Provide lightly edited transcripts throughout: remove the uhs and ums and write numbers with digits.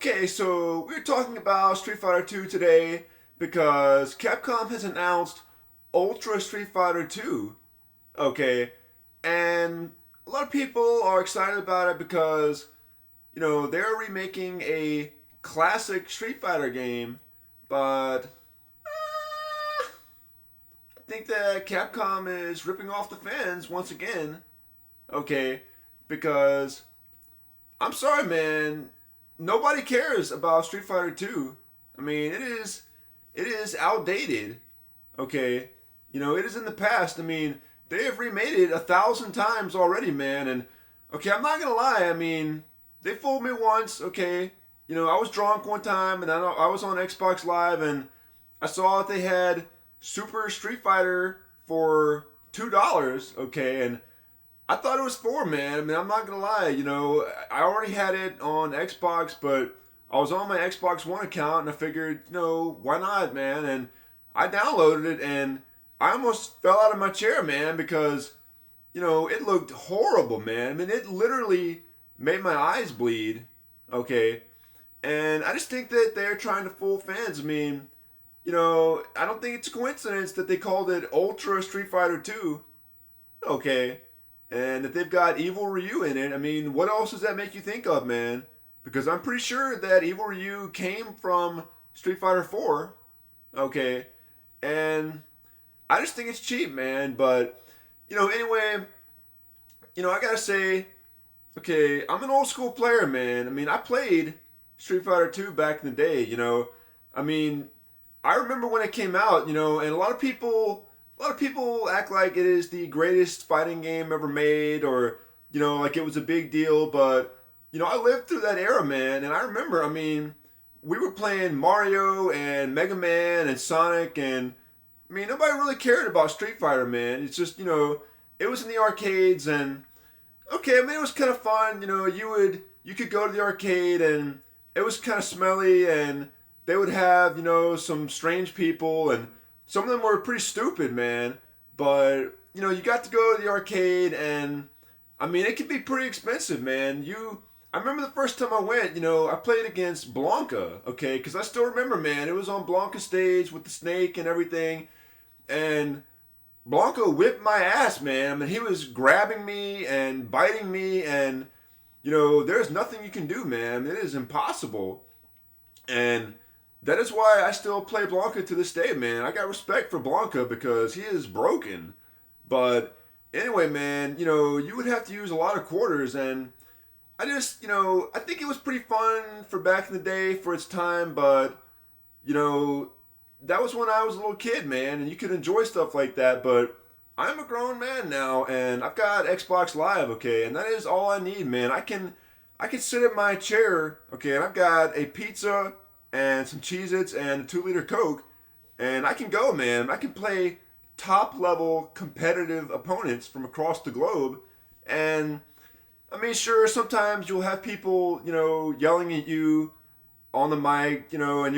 Okay, so we're talking about Street Fighter 2 today because Capcom has announced Ultra Street Fighter 2. Okay, and a lot of people are excited about it because, they're remaking a classic Street Fighter game, but I think that Capcom is ripping off the fans once again. Okay, because I'm sorry, man. Nobody cares about Street Fighter 2. I mean, it is outdated. Okay, it is in the past. I mean, they have remade it 1,000 times already, man. And okay, I'm not gonna lie. I mean, they fooled me once. Okay, I was drunk one time, and I was on Xbox Live, and I saw that they had Super Street Fighter for $2. Okay, and I thought it was four, man. I mean, I'm not gonna lie. I already had it on Xbox, but I was on my Xbox One account, and I figured, why not, man? And I downloaded it, and I almost fell out of my chair, man, because it looked horrible, man. I mean, it literally made my eyes bleed. Okay, and I just think that they're trying to fool fans. I mean, I don't think it's a coincidence that they called it Ultra Street Fighter 2. Okay, and if they've got Evil Ryu in it, I mean, what else does that make you think of, man? Because I'm pretty sure that Evil Ryu came from Street Fighter 4. Okay, and I just think it's cheap, man. But anyway, I gotta say, okay, I'm an old school player, man. I mean, I played Street Fighter 2 back in the day. I mean, I remember when it came out, and a lot of people act like it is the greatest fighting game ever made, or like it was a big deal. But I lived through that era, man, and I remember. I mean, we were playing Mario and Mega Man and Sonic, and I mean, nobody really cared about Street Fighter, man. It's just it was in the arcades, and okay, I mean, it was kind of fun. You could go to the arcade, and it was kind of smelly, and they would have some strange people, and some of them were pretty stupid, man. But you got to go to the arcade, and I mean, it could be pretty expensive, man. I remember the first time I went, I played against Blanca, okay, because I still remember, man. It was on Blanca's stage with the snake and everything, and Blanco whipped my ass, man. I mean, he was grabbing me and biting me, and there's nothing you can do, man. It is impossible, and that is why I still play Blanca to this day, man. I got respect for Blanca because he is broken. But anyway, man, you would have to use a lot of quarters, and I just, I think it was pretty fun for back in the day for its time, but, that was when I was a little kid, man, and you could enjoy stuff like that, but I'm a grown man now, and I've got Xbox Live, okay, and that is all I need, man. I can sit in my chair, okay, and I've got a pizza and some Cheez-Its and a 2-liter Coke, and I can go, man. I can play top level competitive opponents from across the globe, and I mean, sure, sometimes you'll have people, yelling at you on the mic, and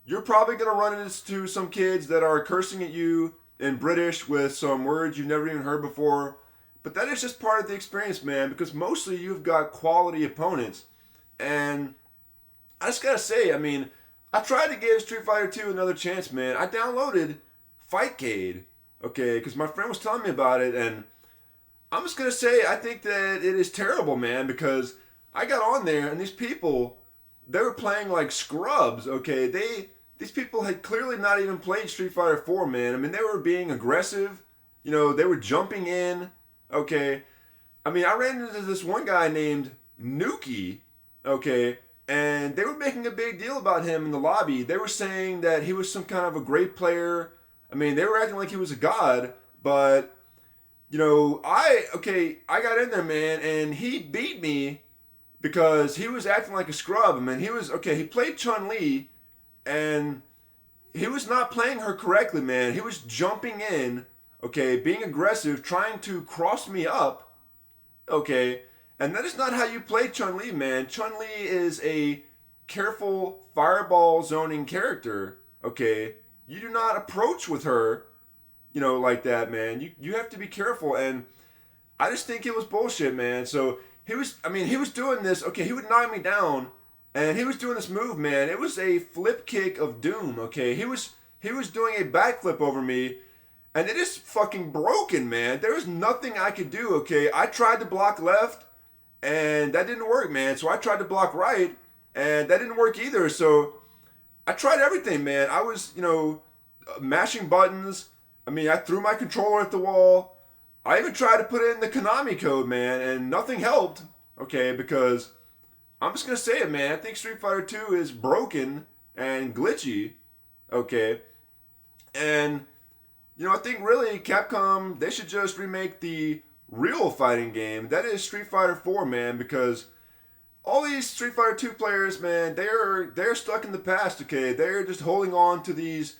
you're probably gonna run into some kids that are cursing at you in British with some words you've never even heard before. But that is just part of the experience, man, because mostly you've got quality opponents. And I just gotta say, I mean, I tried to give Street Fighter 2 another chance, man. I downloaded Fightcade, okay, because my friend was telling me about it, and I'm just gonna say I think that it is terrible, man, because I got on there and these people, they were playing like scrubs, okay? These people had clearly not even played Street Fighter 4, man. I mean, they were being aggressive. They were jumping in, okay? I mean, I ran into this one guy named Nuki, okay? And they were making a big deal about him in the lobby. They were saying that he was some kind of a great player. I mean, they were acting like he was a god, but I got in there, man, and he beat me because he was acting like a scrub. I mean, he played Chun-Li, and he was not playing her correctly, man. He was jumping in, okay, being aggressive, trying to cross me up, okay, and that is not how you play Chun-Li, man. Chun-Li is a careful fireball zoning character, okay? You do not approach with her, like that, man. You have to be careful, and I just think it was bullshit, man. So he was doing this, okay, he would knock me down, and he was doing this move, man. It was a flip kick of doom. Okay, he was doing a backflip over me, and it is fucking broken, man. There was nothing I could do. Okay, I tried to block left, and that didn't work, man. So I tried to block right, and that didn't work either. So I tried everything, man. I was, mashing buttons. I mean, I threw my controller at the wall. I even tried to put in the Konami code, man, and nothing helped. Okay, because I'm just gonna say it, man. I think Street Fighter 2 is broken and glitchy. Okay, and I think really Capcom, they should just remake the real fighting game. That is Street Fighter 4, man, because all these Street Fighter 2 players, man, they're stuck in the past, okay? They're just holding on to these,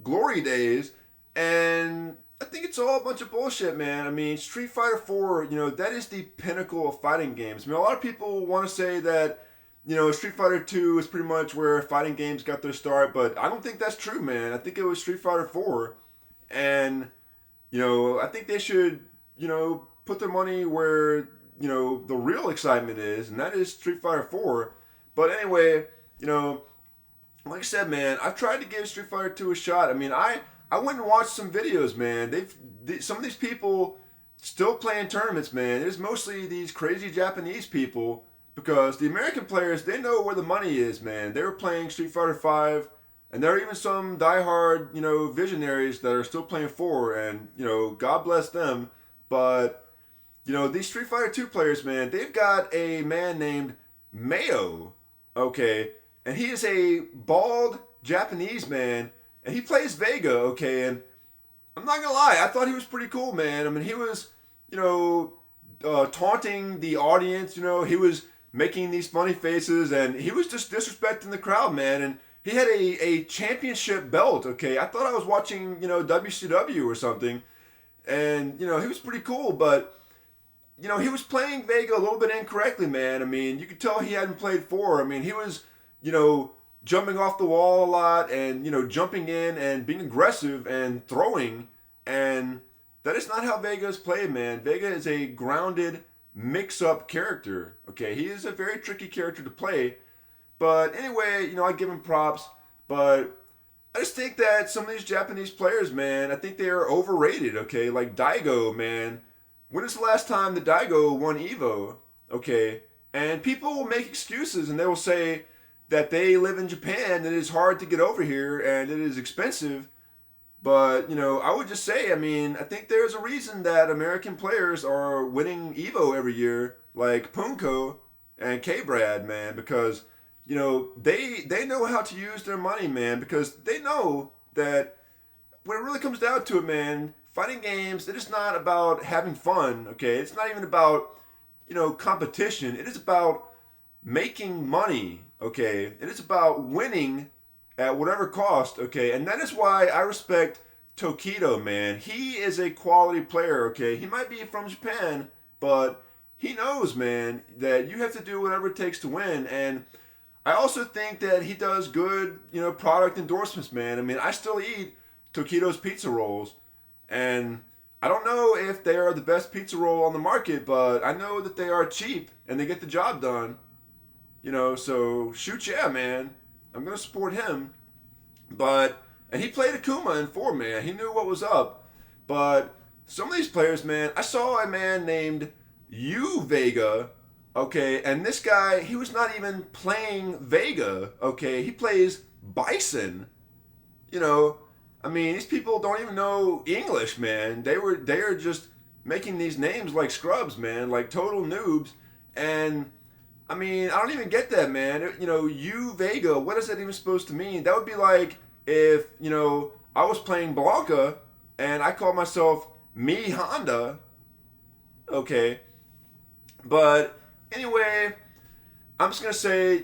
glory days, and I think it's all a bunch of bullshit, man. I mean, Street Fighter 4, that is the pinnacle of fighting games. I mean, a lot of people want to say that, Street Fighter 2 is pretty much where fighting games got their start, but I don't think that's true, man. I think it was Street Fighter 4, and, I think they should, put their money where, the real excitement is, and that is Street Fighter 4. But anyway, like I said, man, I've tried to give Street Fighter 2 a shot. I mean, I went and watched some videos, man. Some of these people still playing tournaments, man. It's mostly these crazy Japanese people, because the American players, they know where the money is, man. They were playing Street Fighter 5, and there are even some diehard, visionaries that are still playing 4, and, God bless them. But, these Street Fighter 2 players, man, they've got a man named Mayo, okay? And he is a bald Japanese man, and he plays Vega, okay? And I'm not gonna lie, I thought he was pretty cool, man. I mean, he was, taunting the audience, he was making these funny faces, and he was just disrespecting the crowd, man. And he had a championship belt, okay? I thought I was watching, WCW or something. And, he was pretty cool, but, he was playing Vega a little bit incorrectly, man. I mean, you could tell he hadn't played 4. I mean, he was, jumping off the wall a lot and, jumping in and being aggressive and throwing. And that is not how Vega is played, man. Vega is a grounded, mix-up character, okay? He is a very tricky character to play. But anyway, I give him props. But I just think that some of these Japanese players, man, I think they are overrated, okay? Like Daigo, man. When is the last time the Daigo won Evo? Okay? And people will make excuses and they will say that they live in Japan and it is hard to get over here and it is expensive. But, I would just say, I mean, I think there's a reason that American players are winning Evo every year, like Punko and K-Brad, man, because, they know how to use their money, man, because they know that when it really comes down to it, man, fighting games, it is not about having fun, okay? It's not even about, competition. It is about making money, okay? It is about winning at whatever cost, okay? And that is why I respect Tokido, man. He is a quality player, okay? He might be from Japan, but he knows, man, that you have to do whatever it takes to win. And I also think that he does good, product endorsements, man. I mean, I still eat Tokido's pizza rolls, and I don't know if they are the best pizza roll on the market, but I know that they are cheap and they get the job done. So shoot, yeah, man. I'm gonna support him. And he played Akuma in 4, man. He knew what was up. But some of these players, man, I saw a man named Yu Vega, okay, and this guy, he was not even playing Vega, okay. He plays Bison. I mean, these people don't even know English, man. They are just making these names like scrubs, man, like total noobs. And I mean, I don't even get that, man. Yu Vega, what is that even supposed to mean? That would be like if, I was playing Blanca and I called myself Me Honda. Okay. But anyway, I'm just going to say,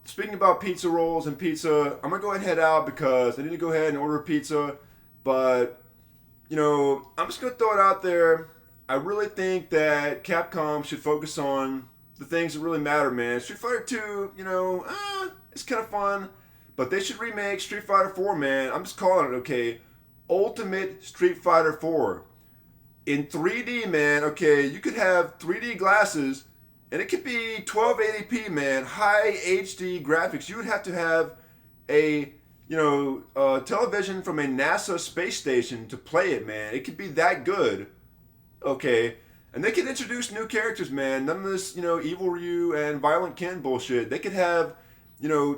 speaking about pizza rolls and pizza, I'm going to go ahead and head out because I need to go ahead and order pizza. But, I'm just going to throw it out there. I really think that Capcom should focus on the things that really matter, man. Street Fighter 2, it's kind of fun. But they should remake Street Fighter 4, man. I'm just calling it, okay? Ultimate Street Fighter 4. In 3D, man, okay, you could have 3D glasses And it could be 1280p, man, high HD graphics. You would have to have a television from a NASA space station to play it, man. It could be that good. Okay. And they could introduce new characters, man. None of this, Evil Ryu and Violent Ken bullshit. They could have,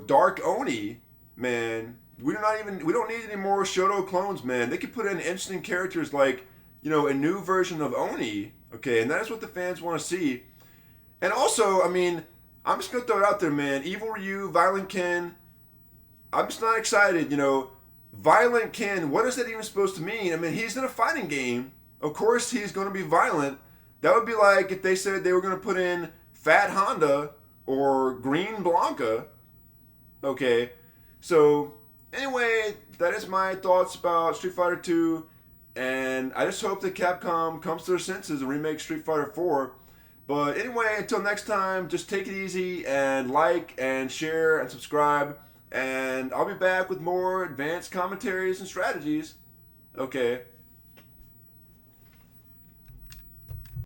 Dark Oni, man. We don't need any more Shoto clones, man. They could put in interesting characters like, a new version of Oni. Okay, and that is what the fans want to see. And also, I mean, I'm just gonna throw it out there, man. Evil Ryu, Violent Ken. I'm just not excited, Violent Ken, what is that even supposed to mean? I mean, he's in a fighting game. Of course he's gonna be violent. That would be like if they said they were gonna put in Fat Honda or Green Blanca. Okay. So anyway, that is my thoughts about Street Fighter 2. And I just hope that Capcom comes to their senses and remakes Street Fighter 4. But anyway, until next time, just take it easy and like and share and subscribe. And I'll be back with more advanced commentaries and strategies. Okay.